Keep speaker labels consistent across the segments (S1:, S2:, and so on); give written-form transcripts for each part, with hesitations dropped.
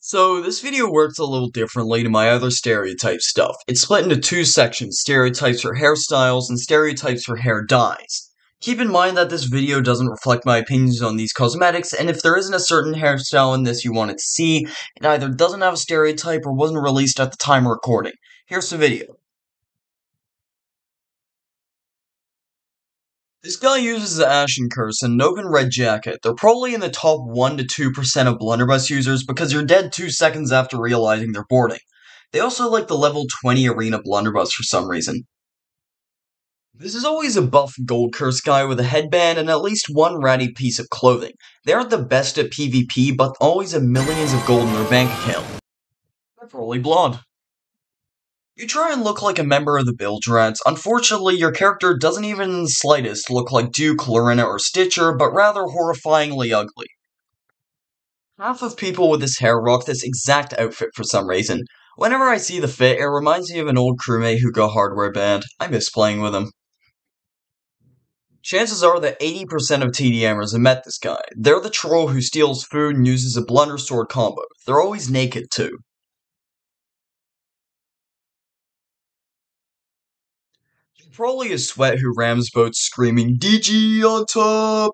S1: So, this video works a little differently to my other stereotype stuff. It's split into two sections, stereotypes for hairstyles and stereotypes for hair dyes. Keep in mind that this video doesn't reflect my opinions on these cosmetics, and if there isn't a certain hairstyle in this you wanted to see, it either doesn't have a stereotype or wasn't released at the time of recording. Here's the video. This guy uses the Ashen Curse and an open red jacket. They're probably in the top 1 to 2% of blunderbuss users because you're dead 2 seconds after realizing they're boarding. They also like the level 20 arena blunderbuss for some reason. This is always a buff gold curse guy with a headband and at least one ratty piece of clothing. They aren't the best at PvP, but always have millions of gold in their bank account. They're probably blonde. You try and look like a member of the Bilge Rats. Unfortunately, your character doesn't even in the slightest look like Duke, Lorena, or Stitcher, but rather horrifyingly ugly. Half of people with this hair rock this exact outfit for some reason. Whenever I see the fit, it reminds me of an old crewmate who got hardware banned. I miss playing with him. Chances are that 80% of TDMers have met this guy. They're the troll who steals food and uses a blunder sword combo. They're always naked, too. Probably a sweat who rams boats screaming, DG on top!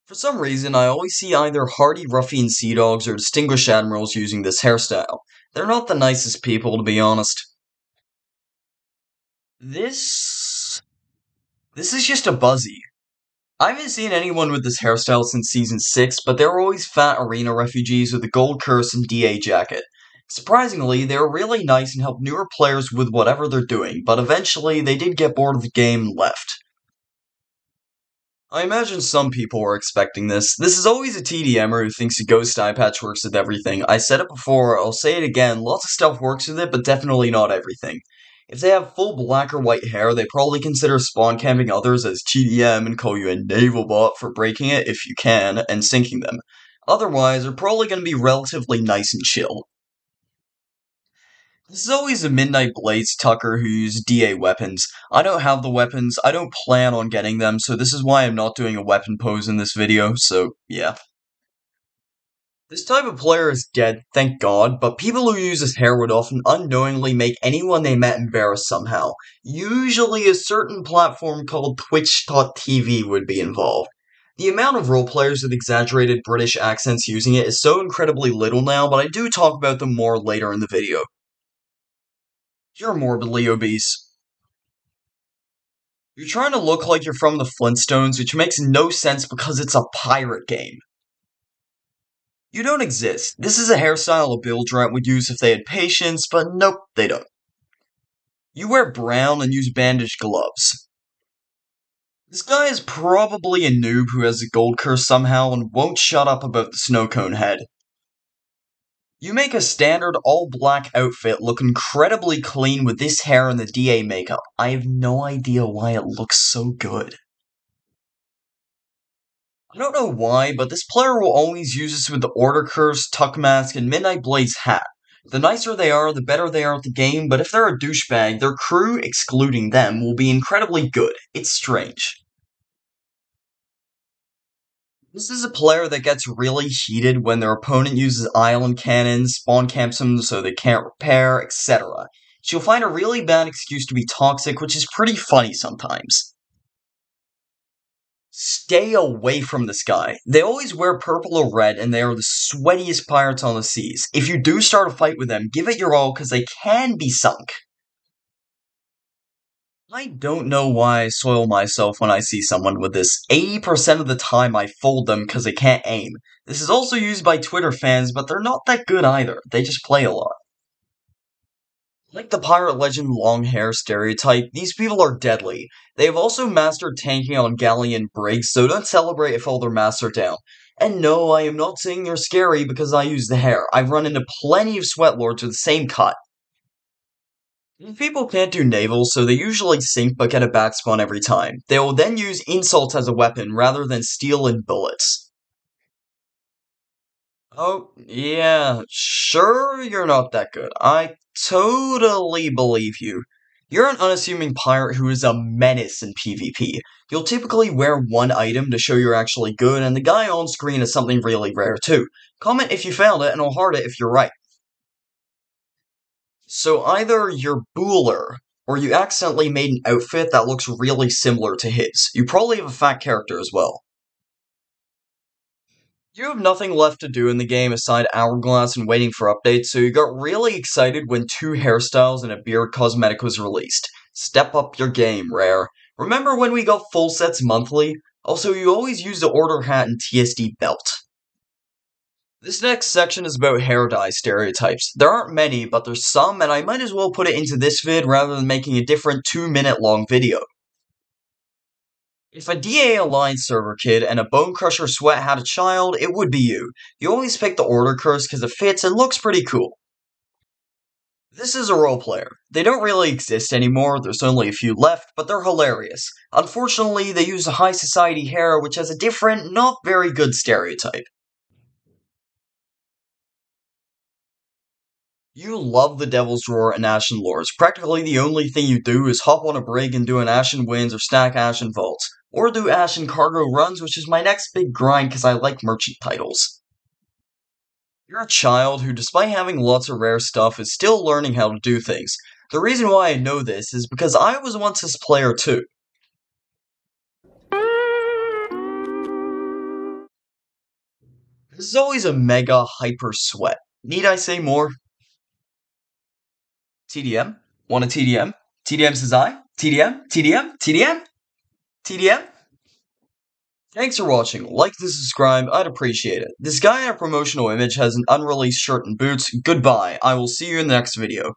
S1: For some reason, I always see either hardy ruffian sea dogs or distinguished admirals using this hairstyle. They're not the nicest people, to be honest. This is just a buzzy. I haven't seen anyone with this hairstyle since Season 6, but they were always fat arena refugees with a gold curse and DA jacket. Surprisingly, they were really nice and helped newer players with whatever they're doing, but eventually they did get bored of the game and left. I imagine some people were expecting this. This is always a TDMer who thinks a ghost eye patch works with everything. I said it before, I'll say it again, lots of stuff works with it, but definitely not everything. If they have full black or white hair, they probably consider spawn camping others as TDM and call you a naval bot for breaking it if you can, and sinking them. Otherwise, they're probably going to be relatively nice and chill. This is always a Midnight Blaze Tucker who uses DA weapons. I don't have the weapons, I don't plan on getting them, so this is why I'm not doing a weapon pose in this video, so yeah. This type of player is dead, thank god, but people who use this hair would often unknowingly make anyone they met embarrassed somehow. Usually a certain platform called Twitch.tv would be involved. The amount of role players with exaggerated British accents using it is so incredibly little now, but I do talk about them more later in the video. You're morbidly obese. You're trying to look like you're from the Flintstones, which makes no sense because it's a pirate game. You don't exist. This is a hairstyle a Bilge Rat would use if they had patience, but nope, they don't. You wear brown and use bandaged gloves. This guy is probably a noob who has a gold curse somehow and won't shut up about the snow cone head. You make a standard all-black outfit look incredibly clean with this hair and the DA makeup. I have no idea why it looks so good. I don't know why, but this player will always use this with the Order Curse, Tuck Mask, and Midnight Blaze hat. The nicer they are, the better they are at the game, but if they're a douchebag, their crew, excluding them, will be incredibly good. It's strange. This is a player that gets really heated when their opponent uses island cannons, spawn camps them so they can't repair, etc. She'll find a really bad excuse to be toxic, which is pretty funny sometimes. Stay away from this guy. They always wear purple or red, and they are the sweatiest pirates on the seas. If you do start a fight with them, give it your all, because they can be sunk. I don't know why I soil myself when I see someone with this. 80% of the time I fold them because they can't aim. This is also used by Twitter fans, but they're not that good either. They just play a lot. Like the pirate legend long hair stereotype, these people are deadly. They have also mastered tanking on galleon brigs, so don't celebrate if all their masks are down. And no, I am not saying they're scary because I use the hair. I've run into plenty of sweat lords with the same cut. These people can't do naval, so they usually sink but get a back spawn every time. They will then use insults as a weapon rather than steel and bullets. Oh, yeah, sure you're not that good. I totally believe you. You're an unassuming pirate who is a menace in PvP. You'll typically wear one item to show you're actually good, and the guy on screen is something really rare too. Comment if you found it, and I'll heart it if you're right. So either you're Booler, or you accidentally made an outfit that looks really similar to his. You probably have a fat character as well. You have nothing left to do in the game aside Hourglass and waiting for updates, so you got really excited when 2 hairstyles and a beard cosmetic was released. Step up your game, Rare. Remember when we got full sets monthly? Also, you always use the order hat and TSD belt. This next section is about hair dye stereotypes. There aren't many, but there's some, and I might as well put it into this vid rather than making a different 2-minute long video. If a DA Alliance server kid and a Bone Crusher sweat had a child, it would be you. You always pick the Order Curse because it fits and looks pretty cool. This is a role player. They don't really exist anymore, there's only a few left, but they're hilarious. Unfortunately, they use a high society hair which has a different, not very good stereotype. You love the Devil's Roar and Ashen Lords. Practically the only thing you do is hop on a brig and do an Ashen Winds or stack Ashen Vaults. Or do Ashen Cargo runs, which is my next big grind because I like merchant titles. You're a child who, despite having lots of rare stuff, is still learning how to do things. The reason why I know this is because I was once this player too. This is always a mega hyper sweat. Need I say more? TDM? Want a TDM? TDM says I? TDM? TDM? TDM? TDM? Thanks for watching. Like and subscribe, I'd appreciate it. This guy in a promotional image has an unreleased shirt and boots. Goodbye. I will see you in the next video.